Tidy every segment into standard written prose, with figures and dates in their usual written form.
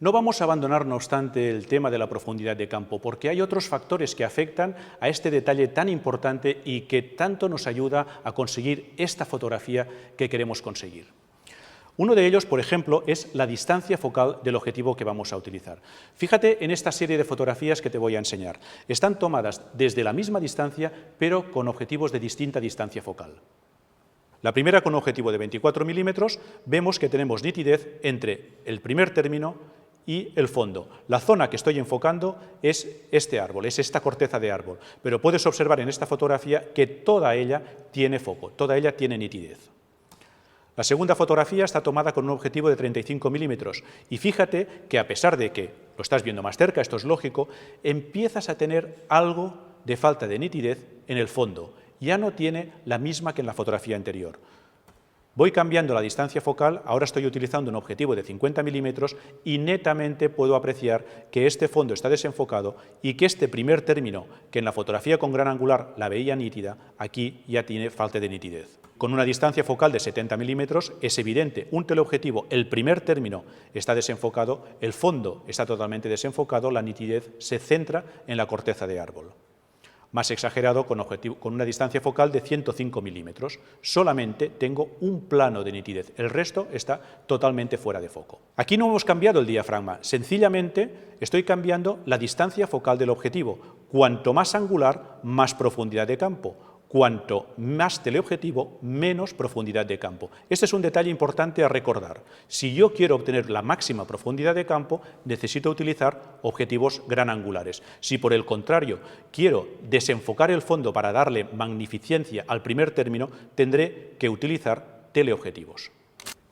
No vamos a abandonar, no obstante, el tema de la profundidad de campo, porque hay otros factores que afectan a este detalle tan importante y que tanto nos ayuda a conseguir esta fotografía que queremos conseguir. Uno de ellos, por ejemplo, es la distancia focal del objetivo que vamos a utilizar. Fíjate en esta serie de fotografías que te voy a enseñar. Están tomadas desde la misma distancia, pero con objetivos de distinta distancia focal. La primera, con un objetivo de 24 milímetros, vemos que tenemos nitidez entre el primer término y el fondo. La zona que estoy enfocando es este árbol, es esta corteza de árbol, pero puedes observar en esta fotografía que toda ella tiene foco, toda ella tiene nitidez. La segunda fotografía está tomada con un objetivo de 35 milímetros y fíjate que a pesar de que lo estás viendo más cerca, esto es lógico, empiezas a tener algo de falta de nitidez en el fondo. Ya no tiene la misma que en la fotografía anterior. Voy cambiando la distancia focal, ahora estoy utilizando un objetivo de 50 milímetros y netamente puedo apreciar que este fondo está desenfocado y que este primer término, que en la fotografía con gran angular la veía nítida, aquí ya tiene falta de nitidez. Con una distancia focal de 70 milímetros es evidente, un teleobjetivo, el primer término está desenfocado, el fondo está totalmente desenfocado, la nitidez se centra en la corteza de árbol. Más exagerado con una distancia focal de 105 milímetros. Solamente tengo un plano de nitidez, el resto está totalmente fuera de foco. Aquí no hemos cambiado el diafragma, sencillamente estoy cambiando la distancia focal del objetivo. Cuanto más angular, más profundidad de campo. Cuanto más teleobjetivo, menos profundidad de campo. Este es un detalle importante a recordar. Si yo quiero obtener la máxima profundidad de campo, necesito utilizar objetivos gran angulares. Si por el contrario quiero desenfocar el fondo para darle magnificencia al primer término, tendré que utilizar teleobjetivos.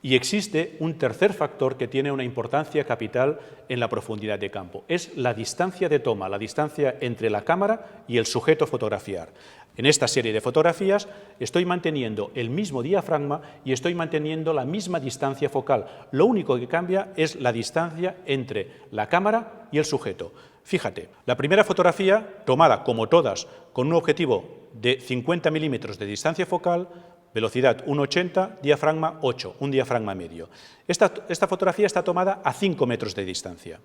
Y existe un tercer factor que tiene una importancia capital en la profundidad de campo. Es la distancia de toma, la distancia entre la cámara y el sujeto a fotografiar. En esta serie de fotografías estoy manteniendo el mismo diafragma y estoy manteniendo la misma distancia focal. Lo único que cambia es la distancia entre la cámara y el sujeto. Fíjate, la primera fotografía, tomada como todas con un objetivo de 50 milímetros de distancia focal, velocidad 1,80, diafragma 8, un diafragma medio. Esta fotografía está tomada a 5 metros de distancia.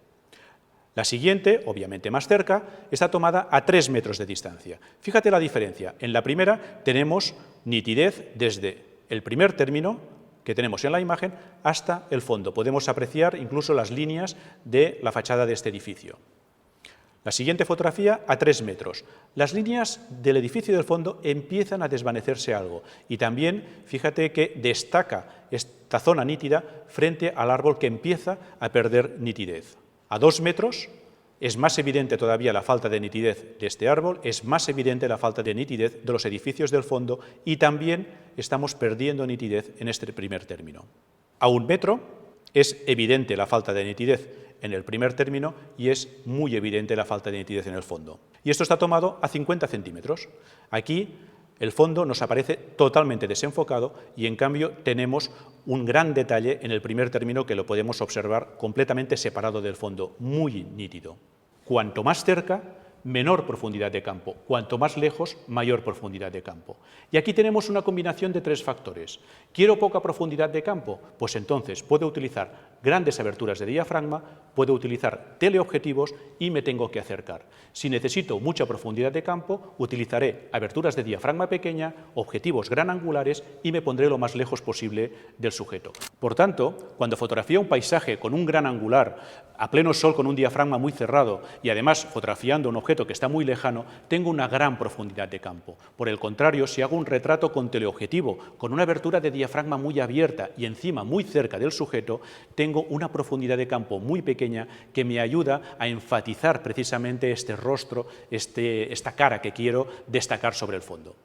La siguiente, obviamente más cerca, está tomada a 3 metros de distancia. Fíjate la diferencia. En la primera tenemos nitidez desde el primer término que tenemos en la imagen hasta el fondo. Podemos apreciar incluso las líneas de la fachada de este edificio. La siguiente fotografía a 3 metros. Las líneas del edificio del fondo empiezan a desvanecerse algo y también fíjate que destaca esta zona nítida frente al árbol que empieza a perder nitidez. A 2 metros es más evidente todavía la falta de nitidez de este árbol, es más evidente la falta de nitidez de los edificios del fondo y también estamos perdiendo nitidez en este primer término. A 1 metro es evidente la falta de nitidez en el primer término y es muy evidente la falta de nitidez en el fondo. Y esto está tomado a 50 centímetros. Aquí el fondo nos aparece totalmente desenfocado y en cambio tenemos un gran detalle en el primer término que lo podemos observar completamente separado del fondo, muy nítido. Cuanto más cerca, menor profundidad de campo. Cuanto más lejos, mayor profundidad de campo. Y aquí tenemos una combinación de 3 factores. ¿Quiero poca profundidad de campo? Pues entonces puedo utilizar grandes aberturas de diafragma, puedo utilizar teleobjetivos y me tengo que acercar. Si necesito mucha profundidad de campo, utilizaré aberturas de diafragma pequeña, objetivos gran angulares y me pondré lo más lejos posible del sujeto. Por tanto, cuando fotografío un paisaje con un gran angular, a pleno sol con un diafragma muy cerrado y además fotografiando un objeto que está muy lejano, tengo una gran profundidad de campo. Por el contrario, si hago un retrato con teleobjetivo, con una abertura de diafragma muy abierta y encima muy cerca del sujeto, tengo una profundidad de campo muy pequeña que me ayuda a enfatizar precisamente este rostro, esta cara que quiero destacar sobre el fondo.